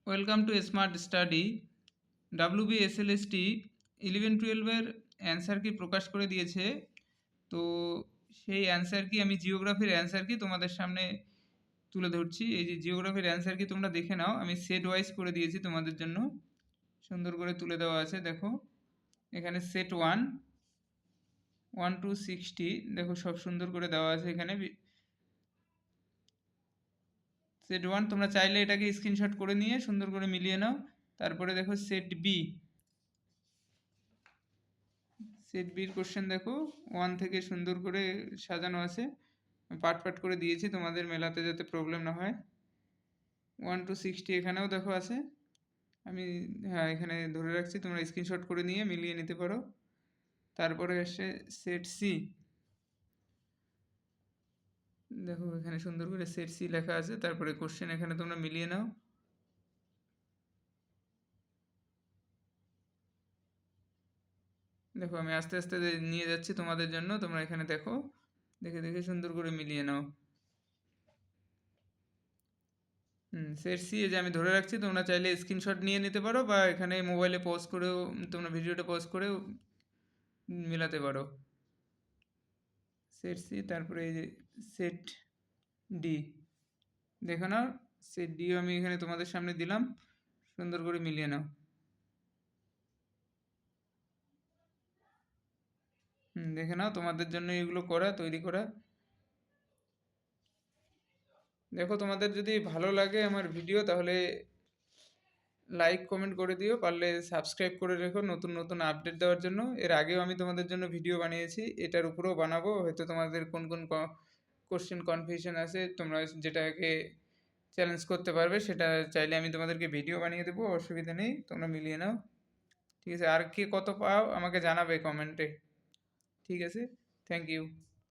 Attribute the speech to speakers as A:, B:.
A: Welcome to smart study. WBSLST 11-12-এর answer কি প্রকাশ করে দিয়েছে। তো সেই অ্যান্সার কি আমি জিওগ্রাফির অ্যান্সার কি তোমাদের সামনে তুলে ধরছি। এই যে জিওগ্রাফির অ্যান্সার কি তোমরা দেখে নাও, আমি সেট ওয়াইজ করে দিয়েছি তোমাদের জন্য, সুন্দর করে তুলে দেওয়া আছে। দেখো এখানে সেট 1 to 60, দেখো সব সুন্দর করে দেওয়া আছে এখানে। সেট 1 তোমরা চাইলে এটাকে স্ক্রিনশট করে নিয়ে সুন্দর করে মিলিয়ে নাও। তারপরে দেখো সেট বির কোশ্চেন দেখো 1 থেকে সুন্দর করে সাজানো আছে, পার্ট পার্ট করে দিয়েছি তোমাদের মেলাতে যাতে প্রবলেম না হয়। 1 to 60 এখানেও দেখো আছে, আমি হ্যাঁ এখানে ধরে রাখছি, তোমরা স্ক্রিনশট করে নিয়ে মিলিয়ে নিতে পারো। তারপরে আসছে সেট সি, দেখো এখানে সুন্দর করে সেট সি লেখা আছে, তারপরে কোশ্চেন এখানে তোমরা মিলিয়ে নাও। দেখো আমি আস্তে আস্তে নিয়ে যাচ্ছি তোমাদের জন্য, তোমরা এখানে দেখো, দেখে দেখে সুন্দর করে মিলিয়ে নাও। সেট সি যে আমি ধরে রাখছি, তোমরা চাইলে স্ক্রিনশট নিয়ে নিতে পারো বা এখানে মোবাইলে পজ করেও, তোমরা ভিডিওটা পজ করেও মিলাতে পারো। সেট সি, তারপরে এই যে সেট ডি, দেখো না, সেট ডিও আমি এখানে তোমাদের সামনে দিলাম, সুন্দর করে মিলিয়ে নাও। দেখে নাও, তোমাদের জন্য এগুলো করা, তৈরি করা। দেখো তোমাদের যদি ভালো লাগে আমার ভিডিও, তাহলে লাইক কমেন্ট করে দিও, পারলে সাবস্ক্রাইব করে রেখো নতুন নতুন আপডেট দেওয়ার জন্য। এর আগেও আমি তোমাদের জন্য ভিডিও বানিয়েছি, এটার উপরেও বানাবো। হয়তো তোমাদের কোন কোন কোশ্চেন কনফিউশন আছে, তোমরা যেটাকে চ্যালেঞ্জ করতে পারবে, সেটা চাইলে আমি তোমাদেরকে ভিডিও বানিয়ে দেবো, অসুবিধা নেই, তোমরা মিলিয়ে নাও। ঠিক আছে, আর কে কত পাও আমাকে জানাবে কমেন্টে। ঠিক আছে, থ্যাংক ইউ।